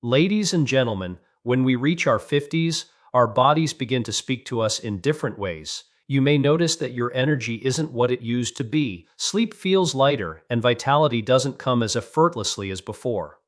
Ladies and gentlemen, when we reach our 50s, our bodies begin to speak to us in different ways. You may notice that your energy isn't what it used to be. Sleep feels lighter, and vitality doesn't come as effortlessly as before.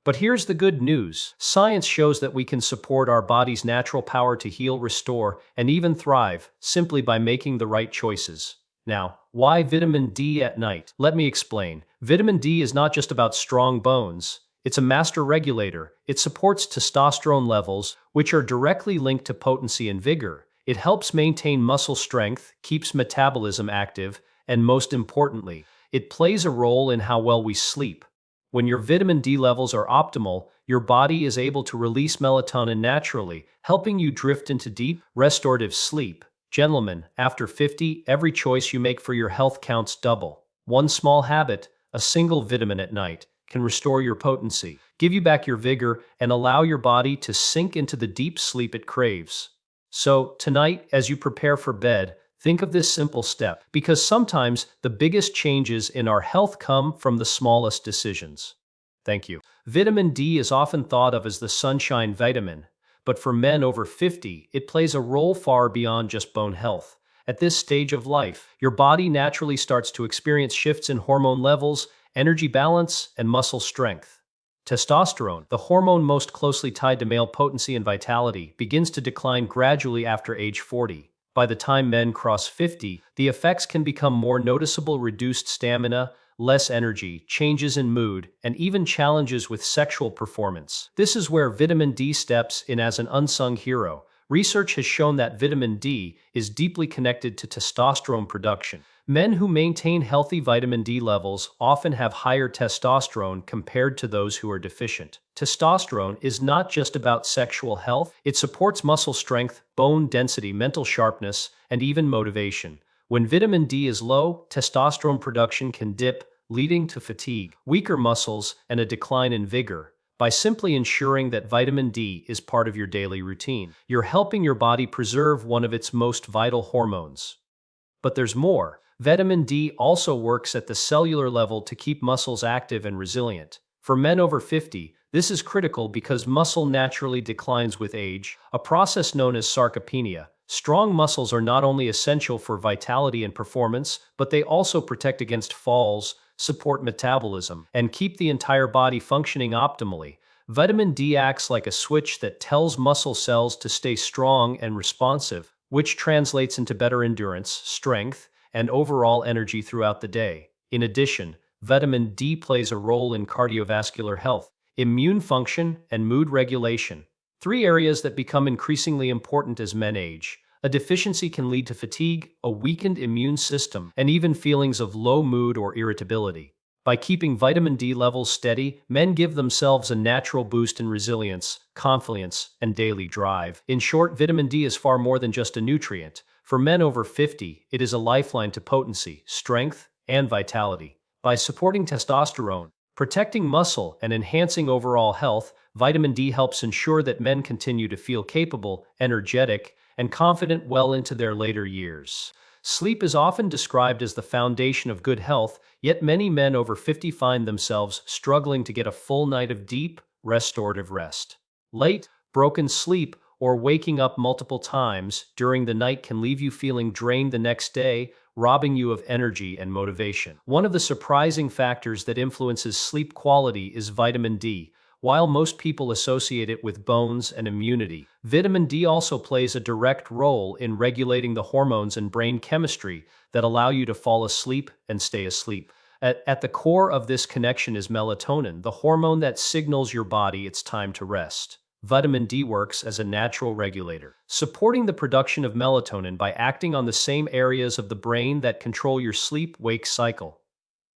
But here's the good news. Science shows that we can support our body's natural power to heal, restore, and even thrive simply by making the right choices. Now, why vitamin D at night? Let me explain. Vitamin D is not just about strong bones. It's a master regulator. It supports testosterone levels, which are directly linked to potency and vigor. It helps maintain muscle strength, keeps metabolism active, and most importantly, it plays a role in how well we sleep. When your vitamin D levels are optimal, your body is able to release melatonin naturally, helping you drift into deep, restorative sleep. Gentlemen, after 50, every choice you make for your health counts double. One small habit, a single vitamin at night, can restore your potency, give you back your vigor, and allow your body to sink into the deep sleep it craves. So, tonight, as you prepare for bed, think of this simple step, because sometimes the biggest changes in our health come from the smallest decisions. Thank you. Vitamin D is often thought of as the sunshine vitamin, but for men over 50, it plays a role far beyond just bone health. At this stage of life, your body naturally starts to experience shifts in hormone levels, energy balance, and muscle strength. Testosterone, the hormone most closely tied to male potency and vitality, begins to decline gradually after age 40. By the time men cross 50, the effects can become more noticeable: reduced stamina, less energy, changes in mood, and even challenges with sexual performance. This is where vitamin D steps in as an unsung hero. Research has shown that vitamin D is deeply connected to testosterone production. Men who maintain healthy vitamin D levels often have higher testosterone compared to those who are deficient. Testosterone is not just about sexual health, it supports muscle strength, bone density, mental sharpness, and even motivation. When vitamin D is low, testosterone production can dip, leading to fatigue, weaker muscles, and a decline in vigor. By simply ensuring that vitamin D is part of your daily routine, you're helping your body preserve one of its most vital hormones. But there's more. Vitamin D also works at the cellular level to keep muscles active and resilient. For men over 50, this is critical because muscle naturally declines with age, a process known as sarcopenia. Strong muscles are not only essential for vitality and performance, but they also protect against falls, support metabolism, and keep the entire body functioning optimally. Vitamin D acts like a switch that tells muscle cells to stay strong and responsive, which translates into better endurance, strength, and overall energy throughout the day. In addition, vitamin D plays a role in cardiovascular health, immune function, and mood regulation, three areas that become increasingly important as men age. A deficiency can lead to fatigue, a weakened immune system, and even feelings of low mood or irritability. By keeping vitamin D levels steady, men give themselves a natural boost in resilience, confidence, and daily drive. In short, vitamin D is far more than just a nutrient. For men over 50, it is a lifeline to potency, strength, and vitality. By supporting testosterone, protecting muscle, and enhancing overall health, vitamin D helps ensure that men continue to feel capable, energetic, and confident well into their later years. Sleep is often described as the foundation of good health, yet many men over 50 find themselves struggling to get a full night of deep, restorative rest. Late, broken sleep, or waking up multiple times during the night can leave you feeling drained the next day, robbing you of energy and motivation. One of the surprising factors that influences sleep quality is vitamin D. While most people associate it with bones and immunity, vitamin D also plays a direct role in regulating the hormones and brain chemistry that allow you to fall asleep and stay asleep. At the core of this connection is melatonin, the hormone that signals your body it's time to rest. Vitamin D works as a natural regulator, supporting the production of melatonin by acting on the same areas of the brain that control your sleep-wake cycle.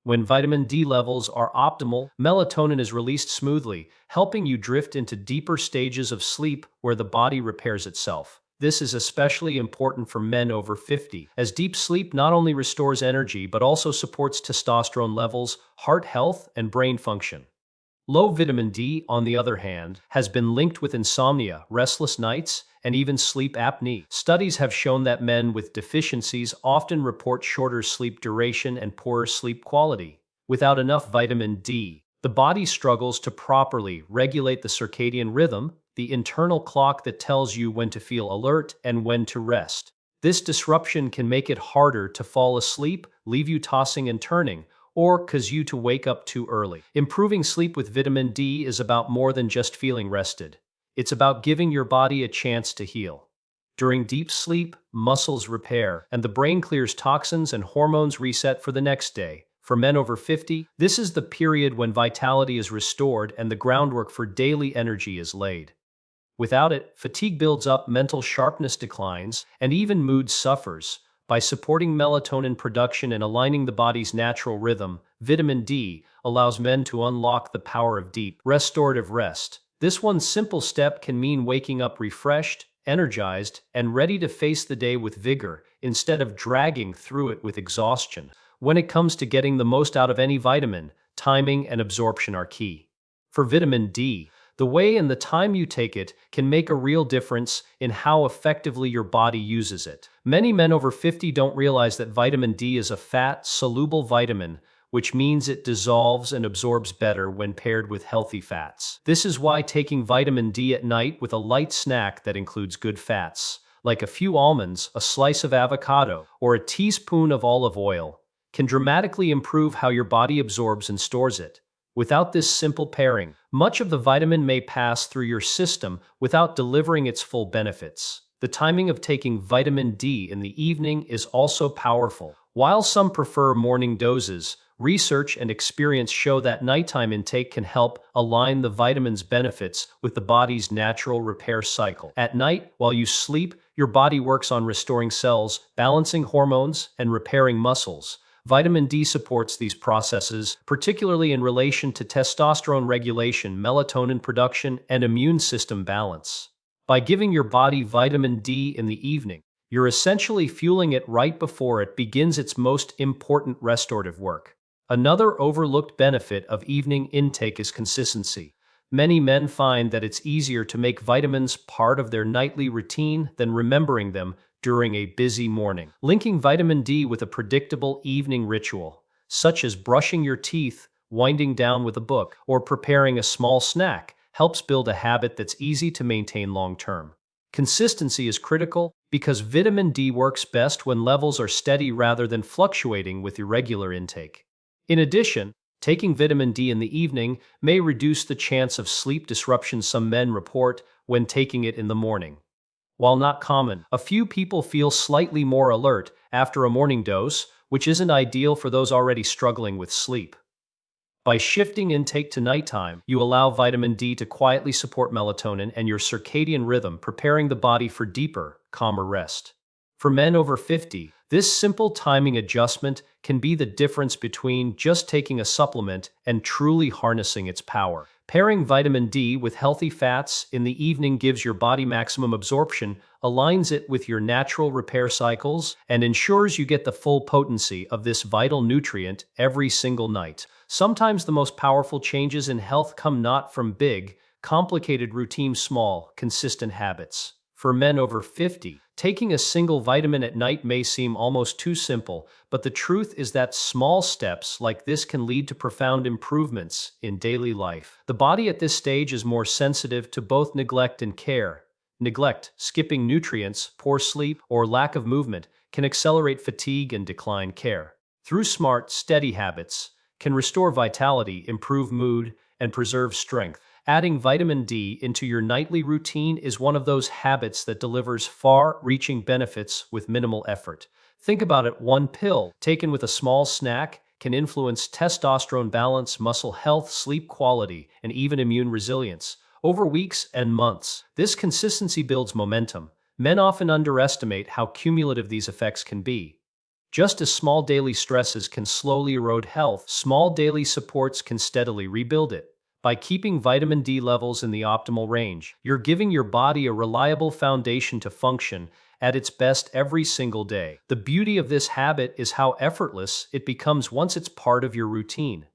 When vitamin D levels are optimal, melatonin is released smoothly, helping you drift into deeper stages of sleep where the body repairs itself. This is especially important for men over 50, as deep sleep not only restores energy but also supports testosterone levels, heart health, and brain function. Low vitamin D, on the other hand, has been linked with insomnia, restless nights, and even sleep apnea. Studies have shown that men with deficiencies often report shorter sleep duration and poorer sleep quality. Without enough vitamin D, The body struggles to properly regulate the circadian rhythm, the internal clock that tells you when to feel alert and when to rest. This disruption can make it harder to fall asleep, leave you tossing and turning, or cause you to wake up too early. Improving sleep with vitamin D is about more than just feeling rested. It's about giving your body a chance to heal. During deep sleep, muscles repair, and the brain clears toxins and hormones reset for the next day. For men over 50, this is the period when vitality is restored and the groundwork for daily energy is laid. Without it, fatigue builds up, mental sharpness declines, and even mood suffers. By supporting melatonin production and aligning the body's natural rhythm, vitamin D allows men to unlock the power of deep, restorative rest. This one simple step can mean waking up refreshed, energized, and ready to face the day with vigor, instead of dragging through it with exhaustion. When it comes to getting the most out of any vitamin, timing and absorption are key. For vitamin D, the way and the time you take it can make a real difference in how effectively your body uses it. Many men over 50 don't realize that vitamin D is a fat-soluble vitamin, which means it dissolves and absorbs better when paired with healthy fats. This is why taking vitamin D at night with a light snack that includes good fats, like a few almonds, a slice of avocado, or a teaspoon of olive oil, can dramatically improve how your body absorbs and stores it. Without this simple pairing, much of the vitamin may pass through your system without delivering its full benefits. The timing of taking vitamin D in the evening is also powerful. While some prefer morning doses, research and experience show that nighttime intake can help align the vitamin's benefits with the body's natural repair cycle. At night, while you sleep, your body works on restoring cells, balancing hormones, and repairing muscles. Vitamin D supports these processes, particularly in relation to testosterone regulation, melatonin production, and immune system balance. By giving your body vitamin D in the evening, you're essentially fueling it right before it begins its most important restorative work. Another overlooked benefit of evening intake is consistency. Many men find that it's easier to make vitamins part of their nightly routine than remembering them during a busy morning. Linking vitamin D with a predictable evening ritual, such as brushing your teeth, winding down with a book, or preparing a small snack, helps build a habit that's easy to maintain long-term. Consistency is critical because vitamin D works best when levels are steady rather than fluctuating with irregular intake. In addition, taking vitamin D in the evening may reduce the chance of sleep disruptions some men report when taking it in the morning. While not common, a few people feel slightly more alert after a morning dose, which isn't ideal for those already struggling with sleep. By shifting intake to nighttime, you allow vitamin D to quietly support melatonin and your circadian rhythm, preparing the body for deeper, calmer rest. For men over 50, this simple timing adjustment can be the difference between just taking a supplement and truly harnessing its power. Pairing vitamin D with healthy fats in the evening gives your body maximum absorption, aligns it with your natural repair cycles, and ensures you get the full potency of this vital nutrient every single night. Sometimes the most powerful changes in health come not from big, complicated routines, small, consistent habits. For men over 50, taking a single vitamin at night may seem almost too simple, but the truth is that small steps like this can lead to profound improvements in daily life. The body at this stage is more sensitive to both neglect and care. Neglect, skipping nutrients, poor sleep, or lack of movement can accelerate fatigue and decline. Care, through smart, steady habits, can restore vitality, improve mood, and preserve strength. Adding vitamin D into your nightly routine is one of those habits that delivers far-reaching benefits with minimal effort. Think about it, one pill taken with a small snack can influence testosterone balance, muscle health, sleep quality, and even immune resilience over weeks and months. This consistency builds momentum. Men often underestimate how cumulative these effects can be. Just as small daily stresses can slowly erode health, small daily supports can steadily rebuild it. By keeping vitamin D levels in the optimal range, you're giving your body a reliable foundation to function at its best every single day. The beauty of this habit is how effortless it becomes once it's part of your routine.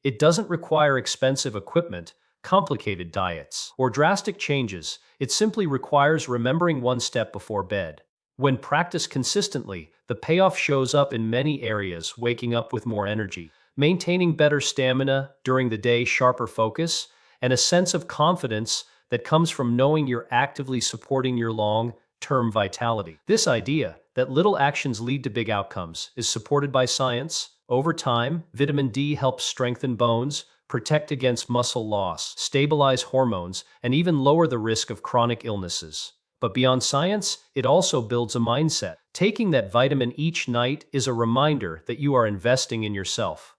It doesn't require expensive equipment, complicated diets, or drastic changes. It simply requires remembering one step before bed. When practiced consistently, the payoff shows up in many areas, waking up with more energy, maintaining better stamina during the day, sharper focus, and a sense of confidence that comes from knowing you're actively supporting your long-term vitality. This idea that little actions lead to big outcomes is supported by science. Over time, vitamin D helps strengthen bones, protect against muscle loss, stabilize hormones, and even lower the risk of chronic illnesses. But beyond science, it also builds a mindset. Taking that vitamin each night is a reminder that you are investing in yourself.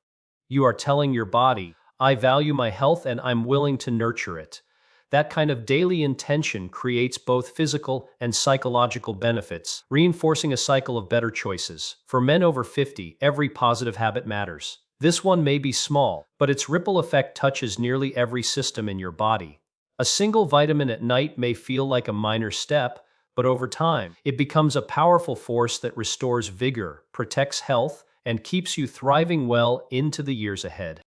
You are telling your body, I value my health and I'm willing to nurture it. That kind of daily intention creates both physical and psychological benefits, reinforcing a cycle of better choices. For men over 50, every positive habit matters. This one may be small, but its ripple effect touches nearly every system in your body. A single vitamin at night may feel like a minor step, but over time, it becomes a powerful force that restores vigor, protects health, and keeps you thriving well into the years ahead.